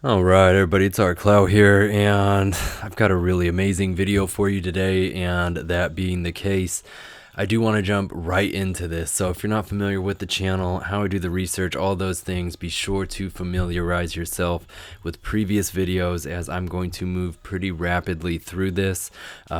All right, everybody, it's our Klaus here, and I've got a really amazing video for you today. And that being the case, I do want to jump right into this. So if you're not familiar with the channel, how I do the research, all those things, be sure to familiarize yourself with previous videos, as I'm going to move pretty rapidly through this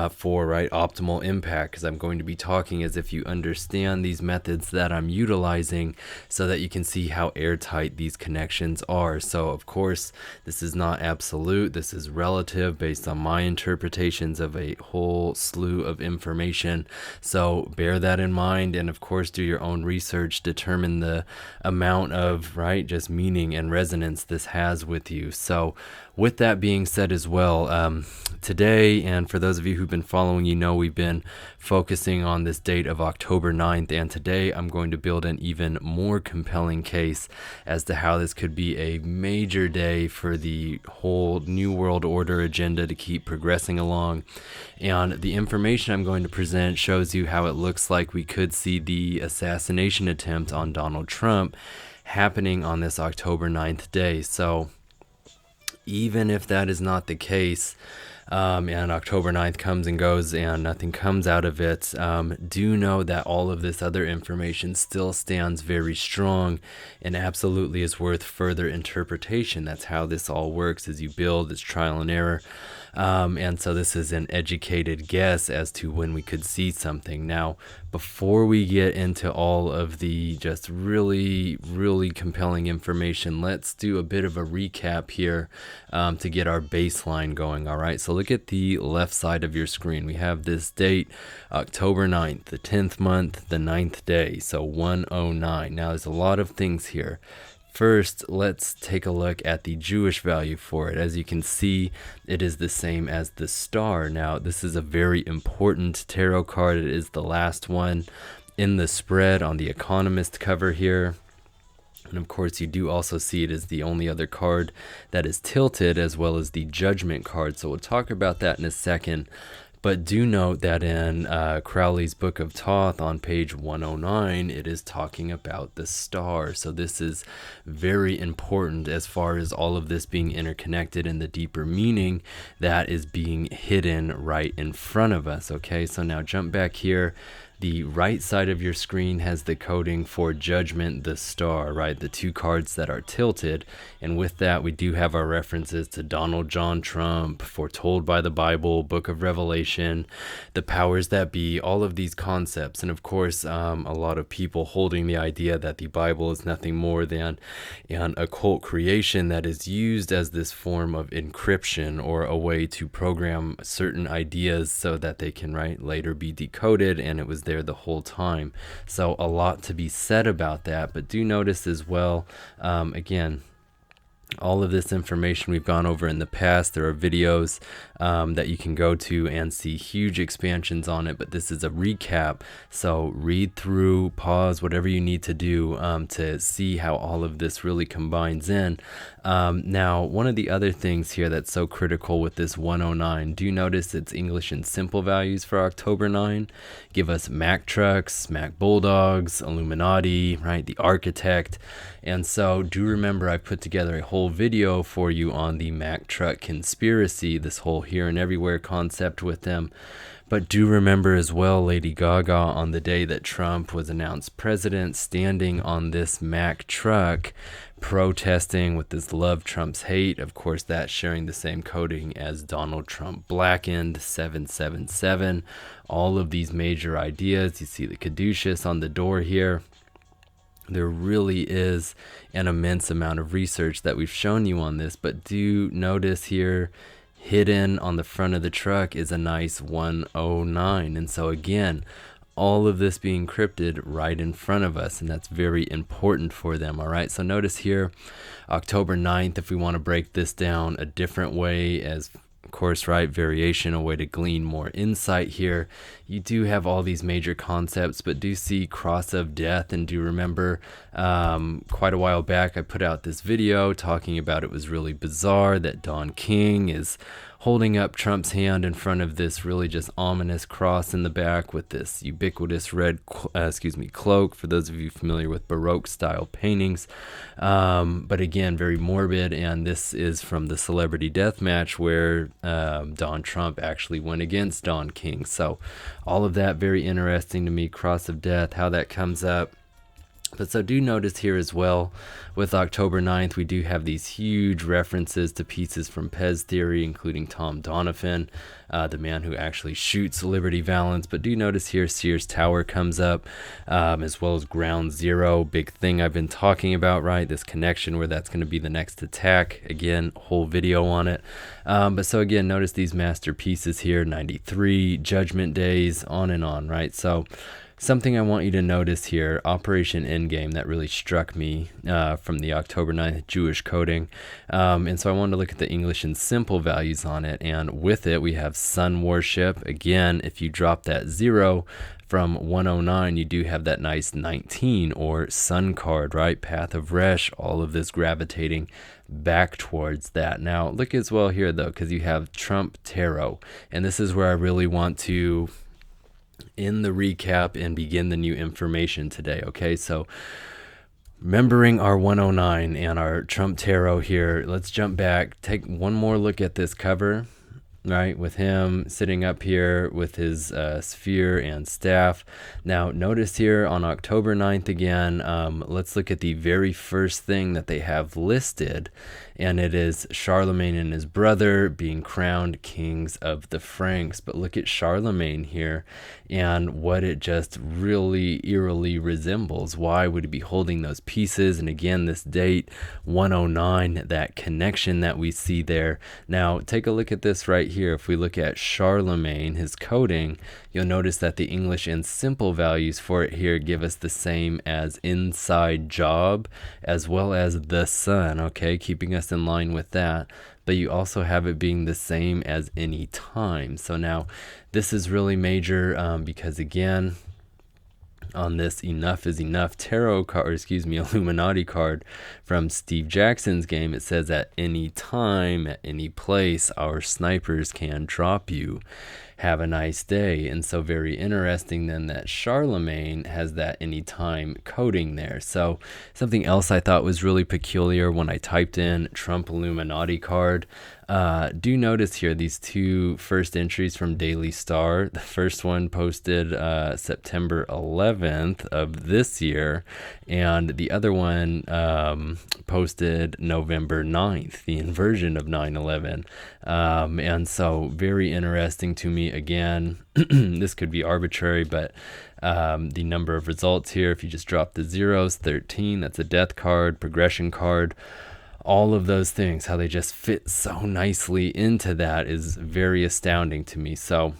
for optimal impact, because I'm going to be talking as if you understand these methods that I'm utilizing, so that you can see how airtight these connections are. So of course, this is not absolute. This is relative based on my interpretations of a whole slew of information. So bear that in mind, and of course do your own research, determine the amount of just meaning and resonance this has with you. So with that being said as well, today, and for those of you who've been following, we've been focusing on this date of October 9th, and today I'm going to build an even more compelling case as to how this could be a major day for the whole New World Order agenda to keep progressing along. And the information I'm going to present shows you how it looks like we could see the assassination attempt on Donald Trump happening on this October 9th day. So even if that is not the case, and October 9th comes and goes and nothing comes out of it, do know that all of this other information still stands very strong and absolutely is worth further interpretation. That's how this all works. As you build, it's trial and error. And so this is an educated guess as to when we could see something. Now, before we get into all of the just really, really compelling information, let's do a bit of a recap here to get our baseline going. All right, so look at the left side of your screen. We have this date, October 9th, the 10th month, the 9th day, so 109. Now, there's a lot of things here. First, let's take a look at the Jewish value for it. As you can see, it is the same as the star. Now, this is a very important tarot card. It is the last one in the spread on the Economist cover here. And of course, you do also see it as the only other card that is tilted, as well as the Judgment card. So we'll talk about that in a second. But do note that in Crowley's Book of Thoth on page 109, it is talking about the star. So this is very important as far as all of this being interconnected and the deeper meaning that is being hidden right in front of us. Okay, so now jump back here. The right side of your screen has the coding for Judgment, the star, right? The two cards that are tilted. And with that, we do have our references to Donald John Trump, foretold by the Bible, Book of Revelation, the powers that be, all of these concepts. And of course, a lot of people holding the idea that the Bible is nothing more than an occult creation that is used as this form of encryption, or a way to program certain ideas so that they can later be decoded, and it was there the whole time. So a lot to be said about that, but do notice as well, again, all of this information we've gone over in the past. There are videos that you can go to and see huge expansions on it, but this is a recap. So read through, pause, whatever you need to do to see how all of this really combines in. Now, one of the other things here that's so critical with this 109, do notice it's English and simple values for October 9. Give us Mack trucks, Mack bulldogs, Illuminati, the architect. And so do remember, I put together a whole video for you on the Mack truck conspiracy, this whole here and everywhere concept with them. But do remember as well, Lady Gaga, on the day that Trump was announced president, standing on this Mack truck, protesting with this Love Trump's Hate. Of course, that's sharing the same coding as Donald Trump Blackened, 777. All of these major ideas. You see the caduceus on the door here. There really is an immense amount of research that we've shown you on this, but do notice here, hidden on the front of the truck is a nice 109. And so again, all of this being encrypted right in front of us, and that's very important for them. All right, so notice here, October 9th, if we want to break this down a different way, as of course, variation, a way to glean more insight here. You do have all these major concepts, but do see cross of death, and do remember quite a while back I put out this video talking about it was really bizarre that Don King is holding up Trump's hand in front of this really just ominous cross in the back with this ubiquitous red cloak, for those of you familiar with Baroque style paintings. But again, very morbid, and this is from the celebrity death match where Don Trump actually went against Don King. So all of that very interesting to me, cross of death, how that comes up. But so do notice here as well, with October 9th, we do have these huge references to pieces from Pez Theory, including Tom Donovan, the man who actually shoots Liberty Valance. But do notice here Sears Tower comes up, as well as Ground Zero, big thing I've been talking about, right? This connection where that's going to be the next attack. Again, whole video on it. But so again, notice these masterpieces here, 93, Judgment Days, on and on, right? So something I want you to notice here, Operation Endgame, that really struck me from the October 9th Jewish coding. And so I wanted to look at the English and simple values on it. And with it, we have sun worship. Again, if you drop that 0 from 109, you do have that nice 19 or sun card, right? Path of Resh, all of this gravitating back towards that. Now, look as well here, though, because you have Trump Tarot. And this is where I really want to in the recap and begin the new information today. Okay, so remembering our 109 and our Trump Tarot here, let's jump back, take one more look at this cover, right, with him sitting up here with his sphere and staff. Now notice here on October 9th again, let's look at the very first thing that they have listed, and it is Charlemagne and his brother being crowned kings of the Franks. But look at Charlemagne here and what it just really eerily resembles. Why would he be holding those pieces? And again, this date 109, that connection that we see there. Now take a look at this right here. If we look at Charlemagne, his coding, you'll notice that the English and simple values for it here give us the same as inside job as well as the sun, okay, keeping us in line with that. But you also have it being the same as any time. So now this is really major because again, on this Enough is Enough tarot card, Illuminati card from Steve Jackson's game, it says at any time, at any place, our snipers can drop you. Have a nice day. And so very interesting then that Charlemagne has that anytime coding there. So something else I thought was really peculiar when I typed in Trump Illuminati card, do notice here these two first entries from Daily Star. The first one posted September 11th of this year, and the other one posted November 9th, the inversion of 9/11. And so very interesting to me. Again, this could be arbitrary, but the number of results here, if you just drop the zeros, 13, that's a death card, progression card. All of those things, how they just fit so nicely into that is very astounding to me. So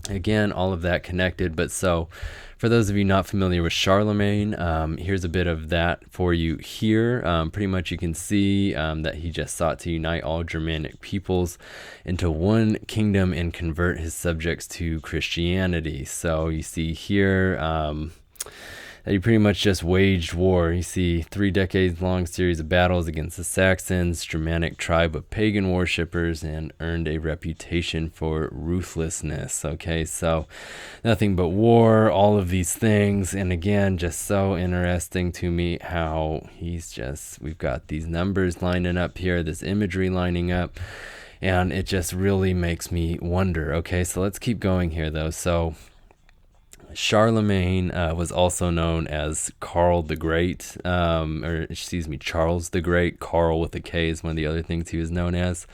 again, all of that connected. But so for those of you not familiar with Charlemagne, here's a bit of that for you here. Pretty much you can see that he just sought to unite all Germanic peoples into one kingdom and convert his subjects to Christianity. So you see here that he pretty much just waged war. You see 3 decades long series of battles against the Saxons, Germanic tribe of pagan worshippers, and earned a reputation for ruthlessness. Okay, so nothing but war, all of these things. And again, just so interesting to me how we've got these numbers lining up here, this imagery lining up, and it just really makes me wonder. Okay, so let's keep going here though. So Charlemagne was also known as Karl the Great, Charles the Great. Karl with a K is one of the other things he was known as.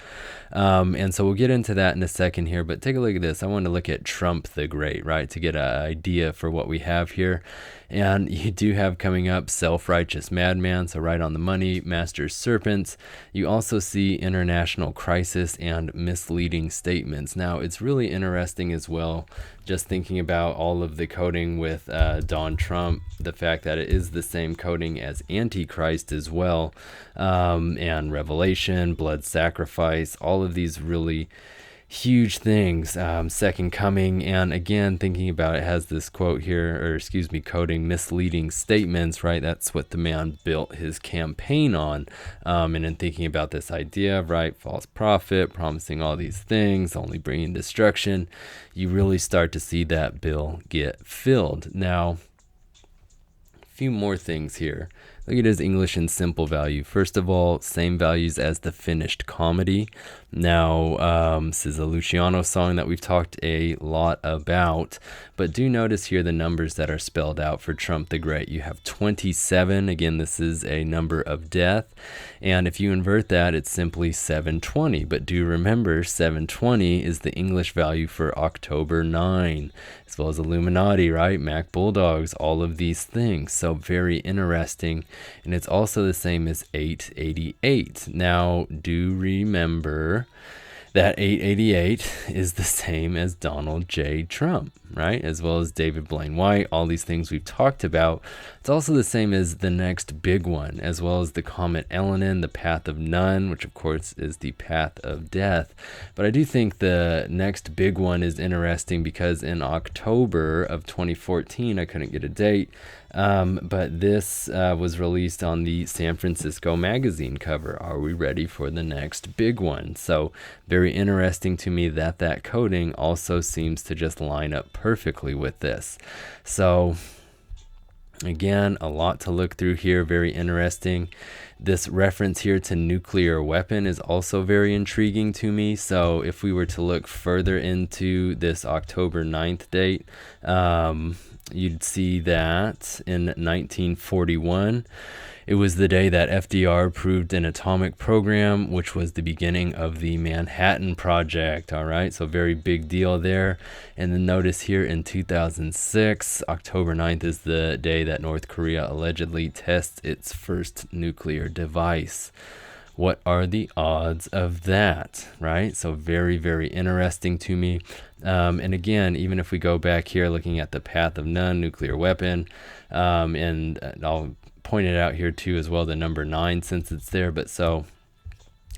And so we'll get into that in a second here, but take a look at this. I want to look at Trump the Great, right, to get an idea for what we have here. And you do have coming up Self-Righteous Madman, so right on the money, Master Serpents. You also see International Crisis and Misleading Statements. Now, it's really interesting as well, just thinking about all of the coding with Don Trump, the fact that it is the same coding as Antichrist as well, and Revelation, blood sacrifice, all of these really huge things, second coming. And again, thinking about it, has this quote here, or excuse me, quoting misleading statements, right? That's what the man built his campaign on. And in thinking about this idea, right, false prophet, promising all these things, only bringing destruction, you really start to see that bill get filled. Now, a few more things here. Look at his English and simple value. First of all, same values as the finished comedy. Now, this is a Luciano song that we've talked a lot about, but do notice here the numbers that are spelled out for Trump the Great. You have 27. Again, this is a number of death. And if you invert that, it's simply 720. But do remember, 720 is the English value for October 9, as well as Illuminati, right? Mac Bulldogs, all of these things. So very interesting. And it's also the same as 888. Now, do remember that 888 is the same as Donald J. Trump, right? As well as David Blaine White, all these things we've talked about. It's also the same as the next big one, as well as the comet Elenin, the path of none, which of course is the path of death. But I do think the next big one is interesting because in October of 2014, I couldn't get a date, but this was released on the San Francisco magazine cover. Are we ready for the next big one? So very interesting to me that that coding also seems to just line up perfectly with this. So again, a lot to look through here. Very interesting. This reference here to nuclear weapon is also very intriguing to me. So if we were to look further into this October 9th date, you'd see that in 1941, it was the day that FDR approved an atomic program, which was the beginning of the Manhattan Project. All right, so very big deal there. And then notice here in 2006, October 9th is the day that North Korea allegedly tests its first nuclear device. What are the odds of that, right? So very, very interesting to me. And again, even if we go back here looking at the path of none, nuclear weapon, and I'll point it out here too as well, the number 9 since it's there. But so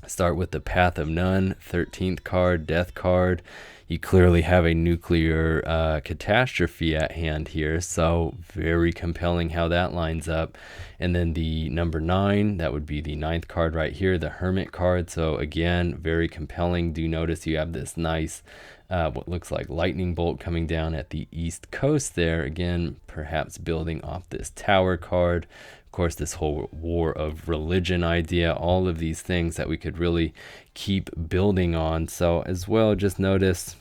start with the path of none, 13th card, death card. You clearly have a nuclear catastrophe at hand here. So very compelling how that lines up. And then the number 9, that would be the 9th card right here, the Hermit card. So again, very compelling. Do notice you have this nice, what looks like lightning bolt coming down at the east coast there. Again, perhaps building off this Tower card. Of course, this whole war of religion idea, all of these things that we could really keep building on. So as well, just notice,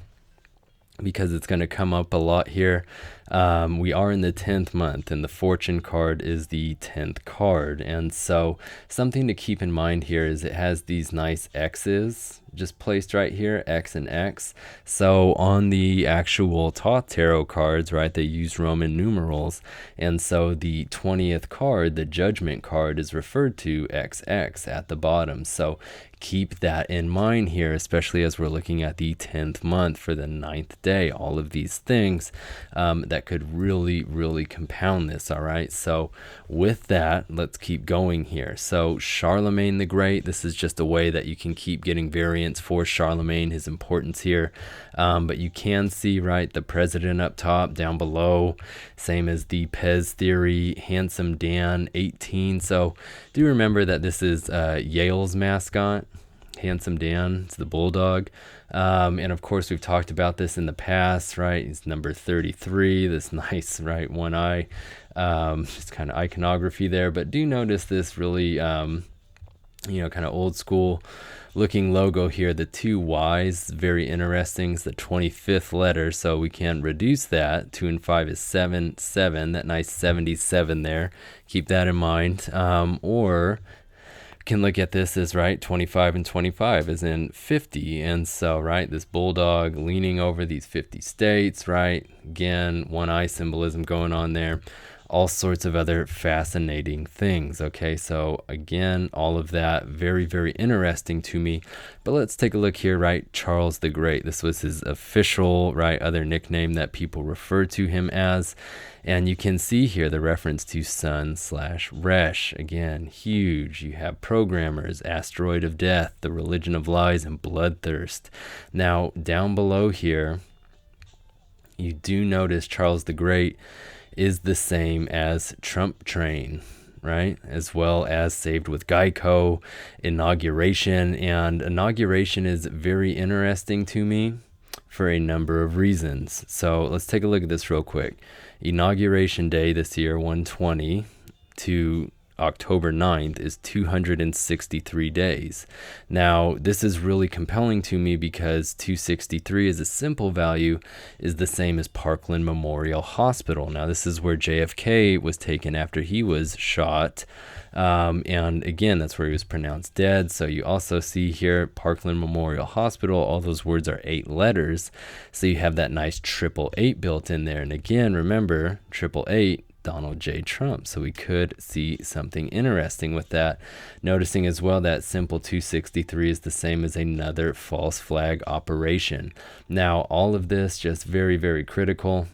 because it's going to come up a lot here, we are in the 10th month, and the Fortune card is the 10th card. And so something to keep in mind here is it has these nice X's just placed right here, X and X. So on the actual Thoth tarot cards, right, they use Roman numerals. And so the 20th card, the Judgment card, is referred to XX at the bottom. So keep that in mind here, especially as we're looking at the 10th month for the 9th day. All of these things that could really, really compound this. All right. So with that, let's keep going here. So Charlemagne the Great, this is just a way that you can keep getting variants for Charlemagne, his importance here. But you can see, right, the president up top, down below, same as the Pez theory, Handsome Dan, 18. So do remember that this is Yale's mascot. Handsome Dan, it's the bulldog. And of course, we've talked about this in the past, right? He's number 33, this nice, right, one eye, just kind of iconography there. But do notice this really, kind of old school looking logo here. The 2 Y's, very interesting. It's the 25th letter, so we can reduce that. 2 and 5 is 7, 7, that nice 77 there. Keep that in mind. Or can look at this as, right, 25 and 25 as in 50. And so, right, this bulldog leaning over these 50 states, right? Again, one eye symbolism going on there. all sorts of other fascinating things. Okay, so again, all of that very, very interesting to me. But let's take a look here, right? Charles the Great. This was his official, right, other nickname that people refer to him as. And you can see here the reference to Sun/Resh. Again, huge. You have programmers, asteroid of death, the religion of lies, and bloodthirst. Now, down below here, you do notice Charles the Great is the same as Trump Train, right? As well as Saved with Geico, Inauguration. And Inauguration is very interesting to me for a number of reasons. So let's take a look at this real quick. Inauguration Day this year, 120 to October 9th, is 263 days. Now, this is really compelling to me because 263 as a simple value is the same as Parkland Memorial Hospital. Now, this is where JFK was taken after he was shot. And again, that's where he was pronounced dead. So you also see here Parkland Memorial Hospital, all those words are 8 letters. So you have that nice 888 built in there. And again, remember, 888, Donald J. Trump. So we could see something interesting with that. Noticing as well that simple 263 is the same as another false flag operation. Now, all of this just very, very critical.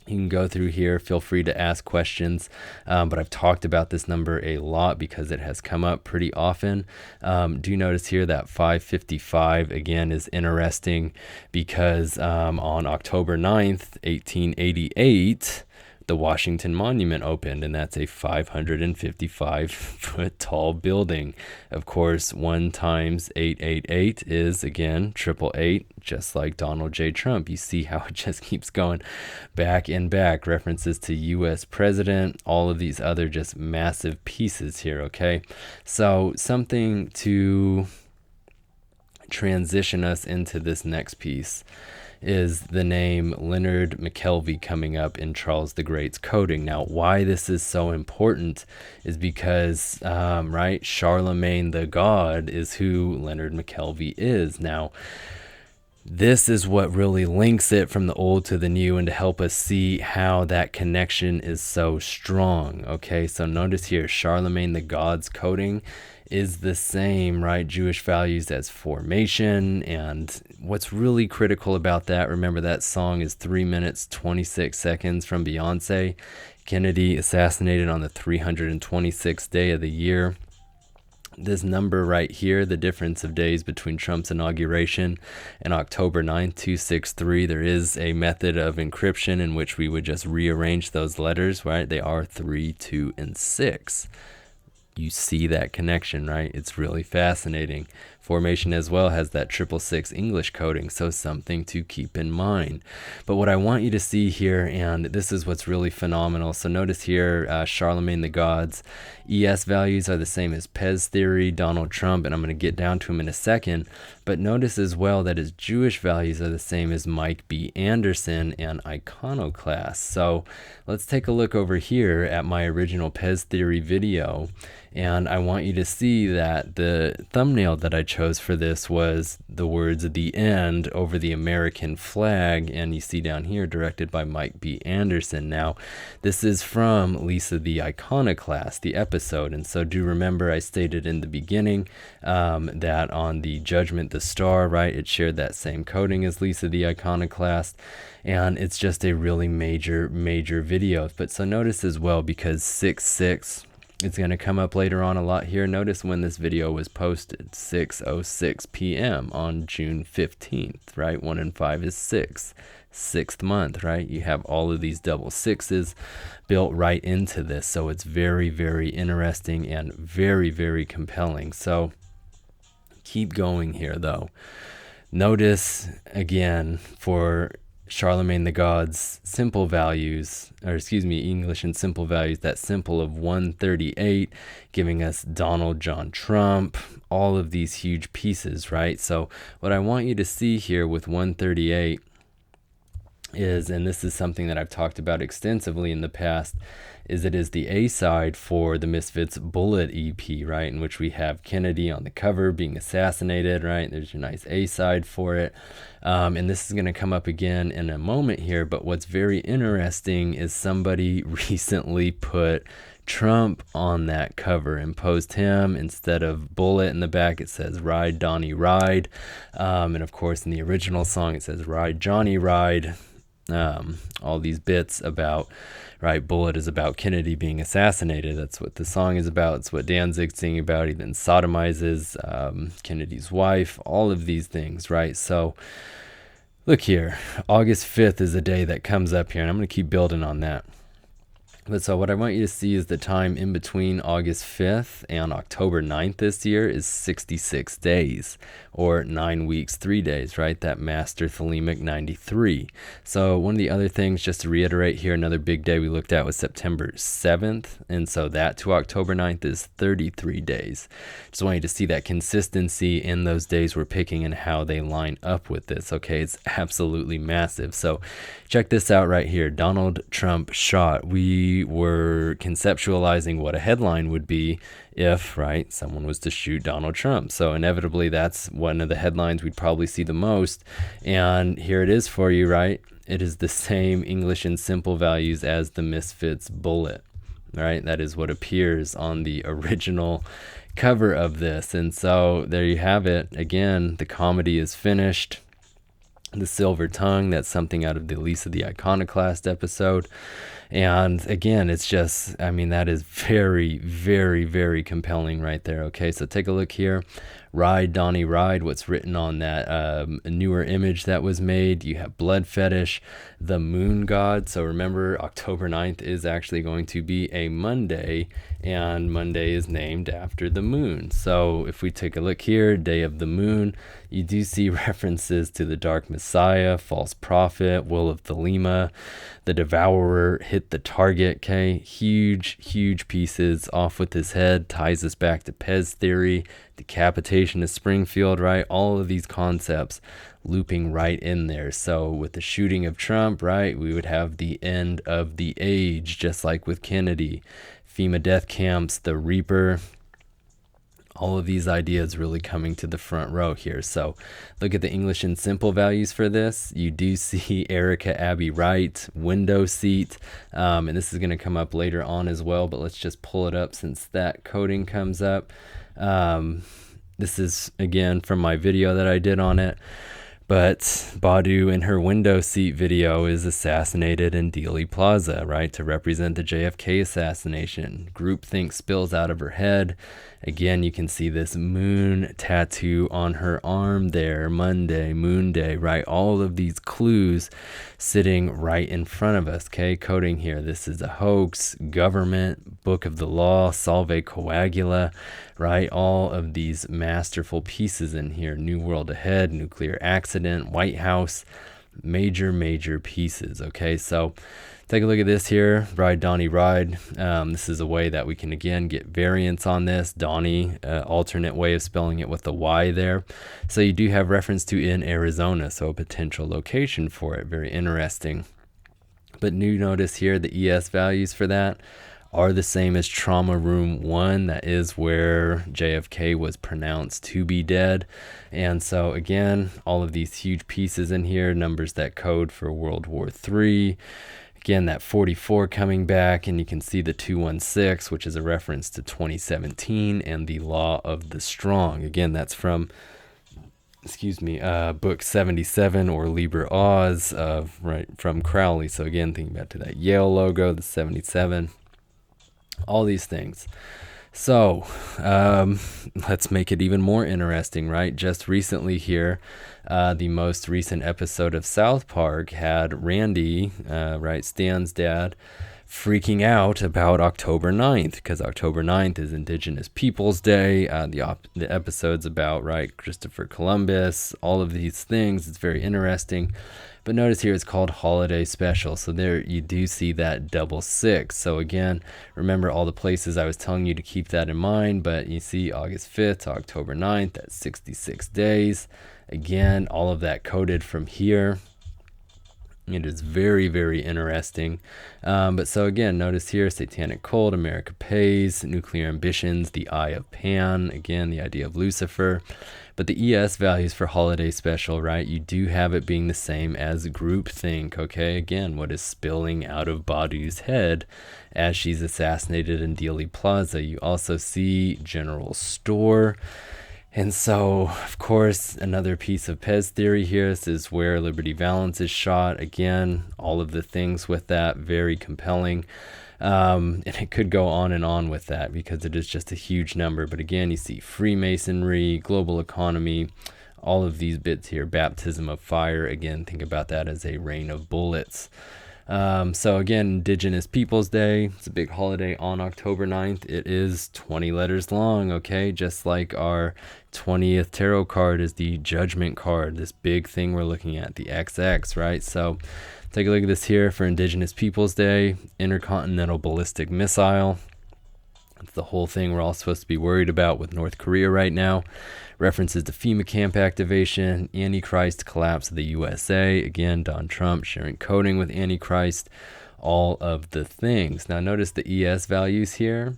You can go through here, feel free to ask questions, but I've talked about this number a lot because it has come up pretty often. Do notice here that 555 again is interesting because on October 9th, 1888, the Washington Monument opened, and that's a 555-foot tall building. Of course, 1 times 888 is, again, 888, just like Donald J. Trump. You see how it just keeps going back and back. References to U.S. president, all of these other just massive pieces here, okay? So something to transition us into this next piece is the name Leonard McKelvey coming up in Charles the Great's coding. Now, why this is so important is because, right, Charlemagne the God is who Leonard McKelvey is. Now, this is what really links it from the old to the new and to help us see how that connection is so strong. Okay, so notice here, Charlemagne the God's coding is the same, right? Jewish values as formation. And what's really critical about that, remember that song is 3 minutes, 26 seconds from Beyonce. Kennedy assassinated on the 326th day of the year. This number right here, the difference of days between Trump's inauguration and October 9th, 263, there is a method of encryption in which we would just rearrange those letters, right? They are 3, 2, and 6. You see that connection, right? It's really fascinating. Formation as well has that 666 English coding, so something to keep in mind. But what I want you to see here, and this is what's really phenomenal. So notice here, Charlemagne the God's ES values are the same as Pez theory, Donald Trump, and I'm going to get down to him in a second. But notice as well that his Jewish values are the same as Mike B. Anderson and Iconoclast. So let's take a look over here at my original Pez theory video. And I want you to see that the thumbnail that I chose for this was the words "the end" over the American flag. And you see down here, directed by Mike B. Anderson. Now, this is from Lisa the Iconoclast, the episode. And so do remember I stated in the beginning that on the Judgment the Star, right, it shared that same coding as Lisa the Iconoclast. And it's just a really major video. But so notice as well, because 666, it's going to come up later on a lot here. Notice when this video was posted, 6:06 p.m. on June 15th, right? 1 and 5 is 6. 6th month, right? You have all of these double sixes built right into this. So it's very, very interesting and very, very compelling. So keep going here, though. Notice, again, for Charlemagne the God's simple values, or excuse me, English and simple values, that simple of 138 giving us Donald John Trump, all of these huge pieces, right? So what I want you to see here with 138, is, and this is something that I've talked about extensively in the past, is it is the A-side for the Misfits Bullet EP, right, in which we have Kennedy on the cover being assassinated, right? There's your nice A-side for it. And this is going to come up again in a moment here, but what's very interesting is somebody recently put Trump on that cover and posed him instead of Bullet in the back. It says Ride Donnie Ride, and of course in the original song it says Ride Johnny Ride. All these bits about, right, Bullet is about Kennedy being assassinated. That's what the song is about. It's what Danzig's singing about. He then sodomizes Kennedy's wife, all of these things, right? So look here, August 5th is a day that comes up here, and I'm going to keep building on that. But so what I want you to see is the time in between August 5th and October 9th this year is 66 days, or 9 weeks, 3 days, right? That master thelemic 93. So one of the other things, just to reiterate here, another big day we looked at was September 7th. And so that to October 9th is 33 days. Just want you to see that consistency in those days we're picking and how they line up with this. Okay, it's absolutely massive. So check this out right here. Donald Trump shot. We were conceptualizing what a headline would be if, right, someone was to shoot Donald Trump. So inevitably that's one of the headlines we'd probably see the most. And here it is for you, right? It is the same English and simple values as the Misfits Bullet, right? That is what appears on the original cover of this. And so there you have it. Again, the comedy is finished. The silver tongue, that's something out of the Lisa the Iconoclast episode. And again, it's just, I mean, that is very, very, very compelling right there. Okay, so take a look here. Ride, Donnie, Ride, what's written on that newer image that was made. You have Blood Fetish, the Moon God. So remember, October 9th is actually going to be a Monday, and Monday is named after the moon. So if we take a look here, Day of the Moon, you do see references to the Dark Messiah, False Prophet, Will of Thelema, the Devourer hit the target. Okay, huge, huge pieces. Off with his head ties us back to Pez theory, decapitation of Springfield, right? All of these concepts looping right in there. So with the shooting of Trump, right, we would have the end of the age, just like with Kennedy. FEMA death camps, the Reaper, all of these ideas really coming to the front row here. So look at the English and simple values for this. You do see Erica Abbey Wright, window seat, and this is going to come up later on as well, but let's just pull it up since that coding comes up. This is again from my video that I did on it. But Badu in her window seat video is assassinated in Dealey Plaza, right, to represent the JFK assassination. Groupthink spills out of her head. Again, you can see this moon tattoo on her arm there, Monday, Moon Day, right? All of these clues sitting right in front of us, okay? Coding here, this is a hoax, government, book of the law, Salve Coagula, right? All of these masterful pieces in here. New World Ahead, nuclear accident, White House, major pieces, okay? So take a look at this here, Ride Donnie Ride. This is a way that we can again get variants on this. Donnie, alternate way of spelling it with the Y there. So you do have reference to in Arizona, so a potential location for it. Very interesting. But new notice here, the ES values for that are the same as Trauma Room 1. That is where JFK was pronounced to be dead. And so again, all of these huge pieces in here, numbers that code for World War III. Again, that 44 coming back, and you can see the 216, which is a reference to 2017 and the Law of the Strong. Again, that's from, book 77 or Liber Oz, right, from Crowley. So again, thinking back to that Yale logo, the 77. All these things. So let's make it even more interesting, right? Just recently here, the most recent episode of South Park had Randy, right, Stan's dad, freaking out about October 9th, because October 9th is Indigenous Peoples Day. The episode's about, right, Christopher Columbus, all of these things. It's very interesting. But notice here it's called Holiday Special. So there you do see that double 6. So again, remember all the places I was telling you to keep that in mind. But you see August 5th to October 9th, that's 66 days. Again, all of that coded from here. It is very, very interesting. But so again, notice here, Satanic Cult, America Pays, Nuclear Ambitions, the Eye of Pan, again, the idea of Lucifer. But the ES values for holiday special, right? You do have it being the same as groupthink, okay? Again, what is spilling out of Badu's head as she's assassinated in Dealey Plaza. You also see General Store. And so, of course, another piece of Pez theory here. This is where Liberty Valance is shot. Again, all of the things with that, very compelling. And it could go on and on with that because it is just a huge number. But again, you see Freemasonry, global economy, all of these bits here, baptism of fire. Again, think about that as a rain of bullets. So again, Indigenous Peoples Day, it's a big holiday on October 9th. It is 20 letters long, okay? Just like our 20th tarot card is the Judgment card, this big thing we're looking at, the XX, right? So take a look at this here for Indigenous Peoples Day, Intercontinental Ballistic Missile. It's the whole thing we're all supposed to be worried about with North Korea right now. References to FEMA camp activation, Antichrist collapse of the USA. Again, Don Trump sharing coding with Antichrist. All of the things. Now notice the ES values here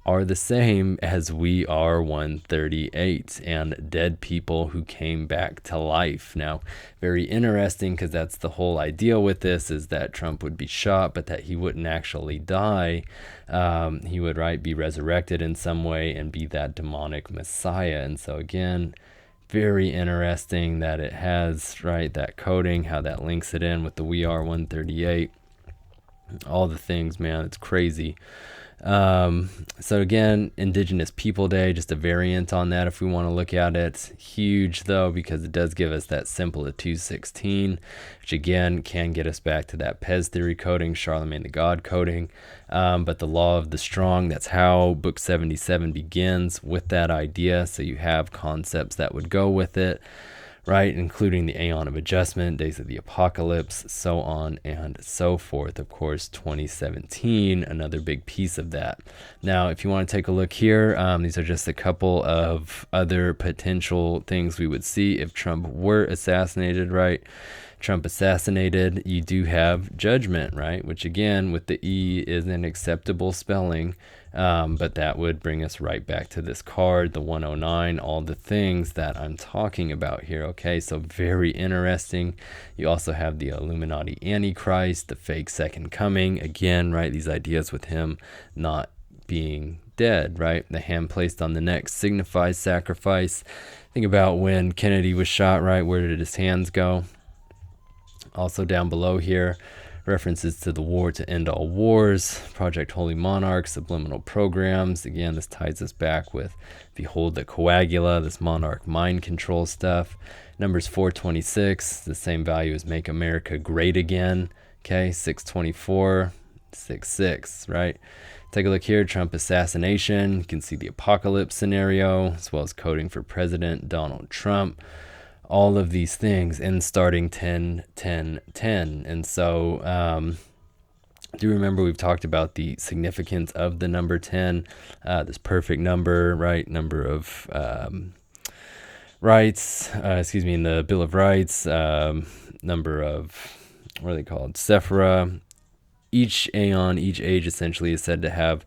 are the same as we are 138 and dead people who came back to life. Now, very interesting because that's the whole idea with this is that Trump would be shot, but that he wouldn't actually die. He would, right, be resurrected in some way and be that demonic Messiah. And so again, very interesting that it has, right, that coding, how that links it in with the We Are 138. All the things, man, it's crazy. So again, Indigenous People Day, just a variant on that if we want to look at it. Huge though, because it does give us that symbol of 216, which again can get us back to that Pez theory coding, Charlemagne the God coding. But the law of the strong, that's how book 77 begins, with that idea. So you have concepts that would go with it, right, including the Aeon of Adjustment, Days of the Apocalypse, so on and so forth. Of course, 2017, another big piece of that. Now, if you want to take a look here, these are just a couple of other potential things we would see if Trump were assassinated, right? Trump assassinated, you do have Judgment, right? Which again, with the E is an acceptable spelling. But that would bring us right back to this card, the 109, all the things that I'm talking about here. Okay, so very interesting. You also have the Illuminati Antichrist, the fake second coming. Again, right, these ideas with him not being dead, right? The hand placed on the neck signifies sacrifice. Think about when Kennedy was shot, right? Where did his hands go? Also down below here, references to the war to end all wars, Project Holy Monarch, subliminal programs. Again, this ties us back with Behold the Coagula, this monarch mind control stuff. Numbers 426, the same value as Make America Great Again. Okay, 624, 66, right? Take a look here, Trump assassination. You can see the apocalypse scenario, as well as coding for President Donald Trump. All of these things, and starting 10, 10, 10. And so do remember we've talked about the significance of the number 10, this perfect number, right? Number of rights, in the Bill of Rights, number of, what are they called? Sephira. Each aeon, each age essentially is said to have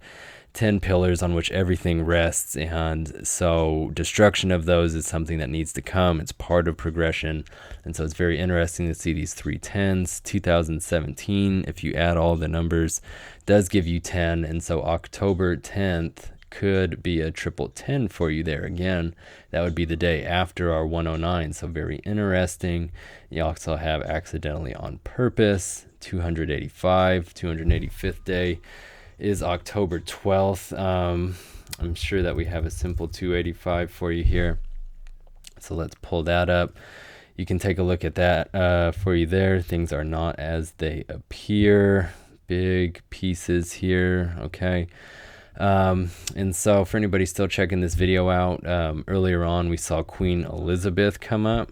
10 pillars on which everything rests, and so destruction of those is something that needs to come. It's part of progression, and so it's very interesting to see these 3 10s. 2017, if you add all the numbers, does give you 10, and so October 10th could be a triple 10 for you there. Again, that would be the day after our 109, so very interesting. You also have accidentally on purpose, 285, 285th day is October 12th. I'm sure that we have a simple 285 for you here. So let's pull that up. You can take a look at that for you there. Things are not as they appear. Big pieces here, okay? And so for anybody still checking this video out, earlier on we saw Queen Elizabeth come up.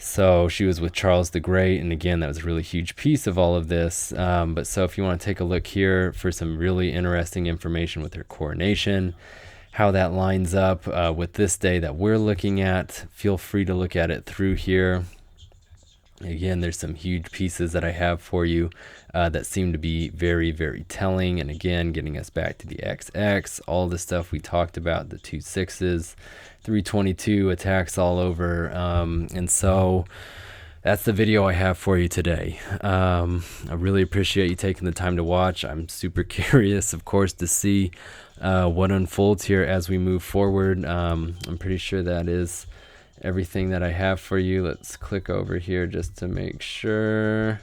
So she was with Charles the Great, and again, that was a really huge piece of all of this. But so if you want to take a look here for some really interesting information with her coronation, how that lines up with this day that we're looking at, feel free to look at it through here. Again, there's some huge pieces that I have for you that seem to be very, very telling. And again, getting us back to the XX, all the stuff we talked about, the 2 6s, 322 attacks all over. And so that's the video I have for you today. I really appreciate you taking the time to watch. I'm super curious, of course, to see what unfolds here as we move forward. I'm pretty sure that is everything that I have for you. Let's click over here just to make sure.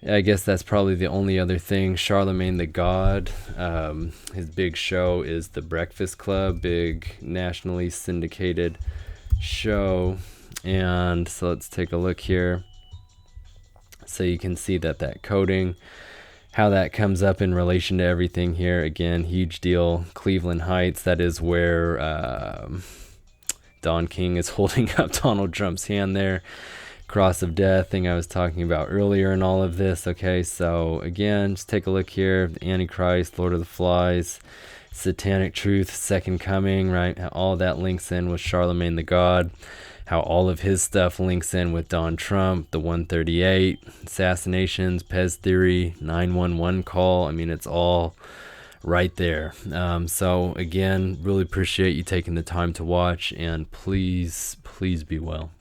I guess that's probably the only other thing. Charlemagne the God, his big show is the Breakfast Club, big nationally syndicated show. And so let's take a look here. So you can see that coding, how that comes up in relation to everything here. Again, huge deal. Cleveland Heights, that is where Don King is holding up Donald Trump's hand there. Cross of Death thing I was talking about earlier in all of this. Okay, so again, just take a look here. Antichrist, Lord of the Flies, Satanic Truth, Second Coming, right? All that links in with Charlemagne the God. How all of his stuff links in with Don Trump, the 138, assassinations, Pez theory, 911 call. I mean, it's all right there. So again, really appreciate you taking the time to watch, and please be well.